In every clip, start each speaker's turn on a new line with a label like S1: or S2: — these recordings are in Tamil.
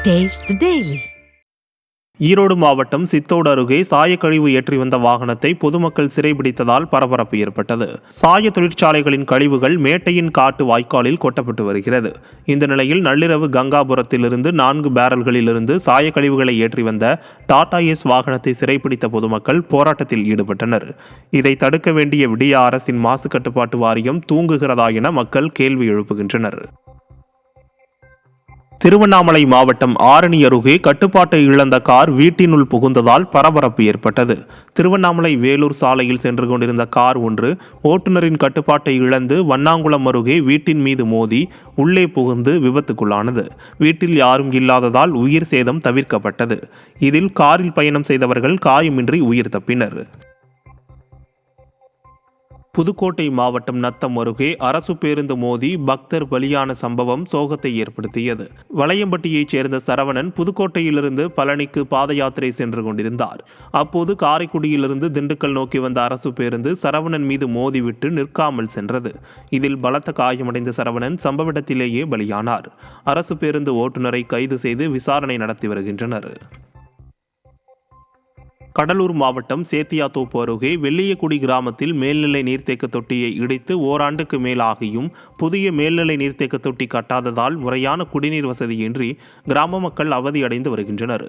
S1: Taste the Daily.
S2: ஈரோடு மாவட்டம் சித்தோடு அருகே சாயக்கழிவு ஏற்றி வந்த வாகனத்தை பொதுமக்கள் சிறைபிடித்ததால் பரபரப்பு ஏற்பட்டது. சாய தொழிற்சாலைகளின் கழிவுகள் மேட்டையின் காட்டு வாய்க்காலில் கொட்டப்பட்டு வருகிறது. இந்த நிலையில் நள்ளிரவு கங்காபுரத்திலிருந்து 4 பேரல்களிலிருந்து சாய கழிவுகளை ஏற்றி வந்த டாடா ஏஸ் வாகனத்தை சிறைபிடித்த பொதுமக்கள் போராட்டத்தில் ஈடுபட்டனர். இதை தடுக்க வேண்டிய விடிய அரசின் மாசு கட்டுப்பாட்டு வாரியம் தூங்குகிறதா என மக்கள் கேள்வி எழுப்புகின்றனர். திருவண்ணாமலை மாவட்டம் ஆரணி அருகே கட்டுப்பாட்டை இழந்த கார் வீட்டினுள் புகுந்ததால் பரபரப்பு ஏற்பட்டது. திருவண்ணாமலை வேலூர் சாலையில் சென்று கொண்டிருந்த கார் ஒன்று ஓட்டுநரின் கட்டுப்பாட்டை இழந்து வண்ணாங்குளம் அருகே வீட்டின் மீது மோதி உள்ளே புகுந்து விபத்துக்குள்ளானது. வீட்டில் யாரும் இல்லாததால் உயிர் சேதம் தவிர்க்கப்பட்டது. இதில் காரில் பயணம் செய்தவர்கள் காயமின்றி உயிர் தப்பினர். புதுக்கோட்டை மாவட்டம் நத்தம் அருகே அரசு பேருந்து மோதி பக்தர் பலியான சம்பவம் சோகத்தை ஏற்படுத்தியது. வளையம்பட்டியைச் சேர்ந்த சரவணன் புதுக்கோட்டையிலிருந்து பழனிக்கு பாத யாத்திரை சென்று கொண்டிருந்தார். அப்போது காரைக்குடியிலிருந்து திண்டுக்கல் நோக்கி வந்த அரசு பேருந்து சரவணன் மீது மோதிவிட்டு நிற்காமல் சென்றது. இதில் பலத்த காயமடைந்த சரவணன் சம்பவ இடத்திலேயே பலியானார். அரசு பேருந்து ஓட்டுநரை கைது செய்து விசாரணை நடத்தி வருகின்றனர். கடலூர் மாவட்டம் சேத்தியாத்தோப்பு அருகே வெள்ளியக்குடி கிராமத்தில் மேல்நிலை நீர்த்தேக்க தொட்டியை இடித்து ஓராண்டுக்கு மேலாகியும் புதிய மேல்நிலை நீர்த்தேக்க தொட்டி கட்டாததால் முறையான குடிநீர் வசதியின்றி கிராம மக்கள் அவதியடைந்து வருகின்றனர்.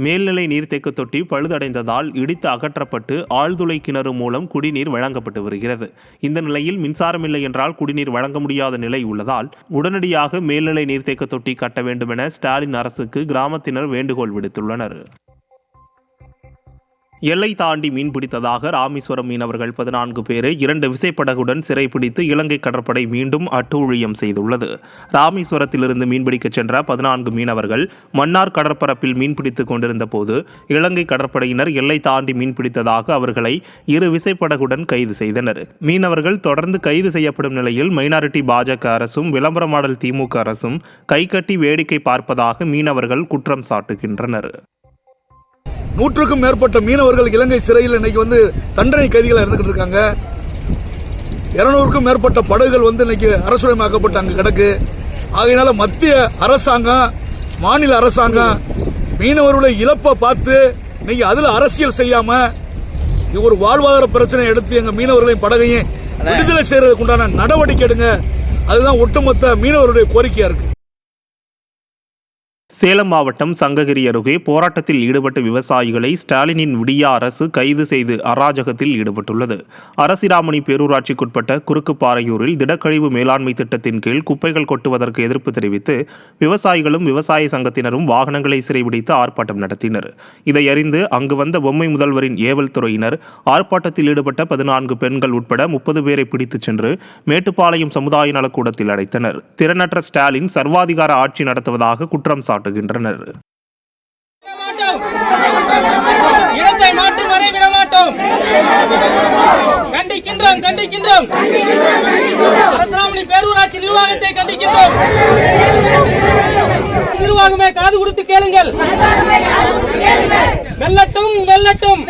S2: மேல்நிலை நீர்த்தேக்க தொட்டி பழுதடைந்ததால் இடித்து அகற்றப்பட்டு ஆழ்துளை கிணறு மூலம் குடிநீர் வழங்கப்பட்டு வருகிறது. இந்த நிலையில் மின்சாரமில்லை என்றால் குடிநீர் வழங்க முடியாத நிலை உள்ளதால் உடனடியாக மேல்நிலை நீர்த்தேக்க தொட்டி கட்ட வேண்டுமென ஸ்டாலின் அரசுக்கு கிராமத்தினர் வேண்டுகோள் விடுத்துள்ளனர். எல்லை தாண்டி மீன்பிடித்ததாக ராமேஸ்வரம் மீனவர்கள் 14 பேரை 2 விசைப்படகுடன் சிறைப்பிடித்து இலங்கை கடற்படை மீண்டும் அட்டூழியம் செய்துள்ளது. ராமேஸ்வரத்திலிருந்து மீன்பிடிக்கச் சென்ற 14 மீனவர்கள் மன்னார் கடற்பரப்பில் மீன்பிடித்துக் கொண்டிருந்த போது இலங்கை கடற்படையினர் எல்லை தாண்டி மீன்பிடித்ததாக அவர்களை 2 விசைப்படகுடன் கைது செய்தனர். மீனவர்கள் தொடர்ந்து கைது செய்யப்படும் நிலையில் மைனாரிட்டி பாஜக அரசும் விளம்பர மாடல் திமுக அரசும் கைகட்டி வேடிக்கை பார்ப்பதாக மீனவர்கள் குற்றம் சாட்டுகின்றனர்.
S3: 100க்கும் மேற்பட்ட மீனவர்கள் இலங்கை சிறையில் இன்னைக்கு தண்டனை கைதிகளாக இருந்துகிட்டு இருக்காங்க. 200க்கும் மேற்பட்ட படகுகள் இன்னைக்கு அரசுடையமாக்கப்பட்டு அங்கு கிடக்கு. ஆகையினால மத்திய அரசாங்கம், மாநில அரசாங்கம் மீனவர்களுடைய இழப்பை பார்த்து இன்னைக்கு அதுல அரசியல் செய்யாம ஒரு வாழ்வாதார பிரச்சனை எடுத்து எங்க மீனவர்களையும் படகையும் விடுதலை செய்யறதுக்கு உண்டான நடவடிக்கை எடுங்க. அதுதான் ஒட்டுமொத்த மீனவர்களுடைய கோரிக்கையா இருக்கு.
S2: சேலம் மாவட்டம் சங்ககிரி அருகே போராட்டத்தில் ஈடுபட்ட விவசாயிகளை ஸ்டாலினின் விடியா அரசு கைது செய்து அராஜகத்தில் ஈடுபட்டுள்ளது. அரசிராமணி பேரூராட்சிக்குட்பட்ட குறுக்குப்பாறையூரில் திடக்கழிவு மேலாண்மை திட்டத்தின் கீழ் குப்பைகள் கொட்டுவதற்கு எதிர்ப்பு தெரிவித்து விவசாயிகளும் விவசாய சங்கத்தினரும் வாகனங்களை சிறைபிடித்து ஆர்ப்பாட்டம் நடத்தினர். இதை அறிந்து அங்கு வந்த பொம்மை முதல்வரின் ஏவல் துறையினர் ஆர்ப்பாட்டத்தில் ஈடுபட்ட 14 பெண்கள் உட்பட 30 பேரை பிடித்துச் சென்று மேட்டுப்பாளையம் சமுதாய நலக்கூடத்தில் அடைத்தனர். திறனற்ற ஸ்டாலின் சர்வாதிகார ஆட்சி நடத்துவதாக குற்றம் சாட்டினார்.
S4: இடத்தை மாற்றும் வரை விட மாட்டோம். கண்டிக்கின்றோம். அரசாமணி பேரூராட்சி நிர்வாகத்தை கண்டிக்கின்றோம். நிர்வாகமே காது கொடுத்து கேளுங்கள். வெல்லட்டும்.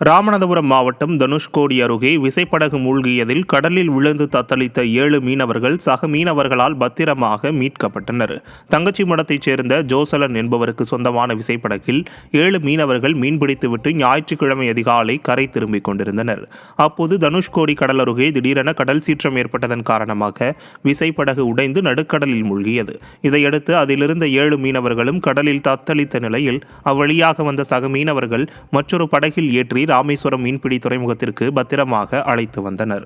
S2: ராமநாதபுரம் மாவட்டம் தனுஷ்கோடி அருகே விசைப்படகு மூழ்கியதில் கடலில் விழுந்து தத்தளித்த 7 மீனவர்கள் சக மீனவர்களால் பத்திரமாக மீட்கப்பட்டனர். தங்கச்சி மடத்தைச் சேர்ந்த ஜோசலன் என்பவருக்கு சொந்தமான விசைப்படகில் 7 மீனவர்கள் மீன்பிடித்துவிட்டு ஞாயிற்றுக்கிழமை அதிகாலை கரை திரும்பிக் கொண்டிருந்தனர். அப்போது தனுஷ்கோடி கடல் அருகே திடீரென கடல் சீற்றம் ஏற்பட்டதன் காரணமாக விசைப்படகு உடைந்து நடுக்கடலில் மூழ்கியது. இதையடுத்து அதிலிருந்த 7 மீனவர்களும் கடலில் தத்தளித்த நிலையில் அவ்வழியாக வந்த சக மீனவர்கள் மற்றொரு படகில் ஏற்றி ராமேஸ்வரம் மீன்பிடி துறைமுகத்திற்கு பத்திரமாக அழைத்து வந்தனர்.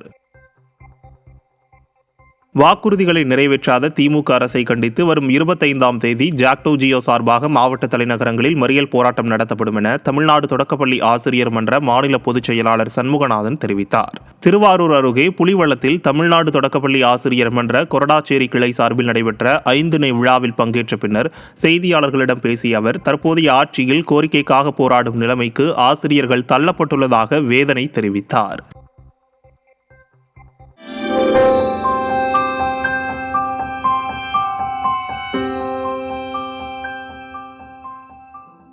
S2: வாக்குறுதிகளை நிறைவேற்றாத திமுக அரசை கண்டித்து வரும் 25ஆம் தேதி ஜாக்டோ ஜியோ சார்பாக மாவட்ட தலைநகரங்களில் மறியல் போராட்டம் நடத்தப்படும் என தமிழ்நாடு தொடக்கப்பள்ளி ஆசிரியர் மன்ற மாநில பொதுச் செயலாளர் சண்முகநாதன் தெரிவித்தார். திருவாரூர் அருகே புலிவளத்தில் தமிழ்நாடு தொடக்கப்பள்ளி ஆசிரியர் மன்ற கொரடாச்சேரி கிளை சார்பில் நடைபெற்ற 5 நாள் விழாவில் பங்கேற்ற பின்னர் செய்தியாளர்களிடம் பேசிய அவர் தற்போதைய ஆட்சியில் கோரிக்கைக்காக போராடும் நிலைமைக்கு ஆசிரியர்கள் தள்ளப்பட்டுள்ளதாக வேதனை தெரிவித்தார்.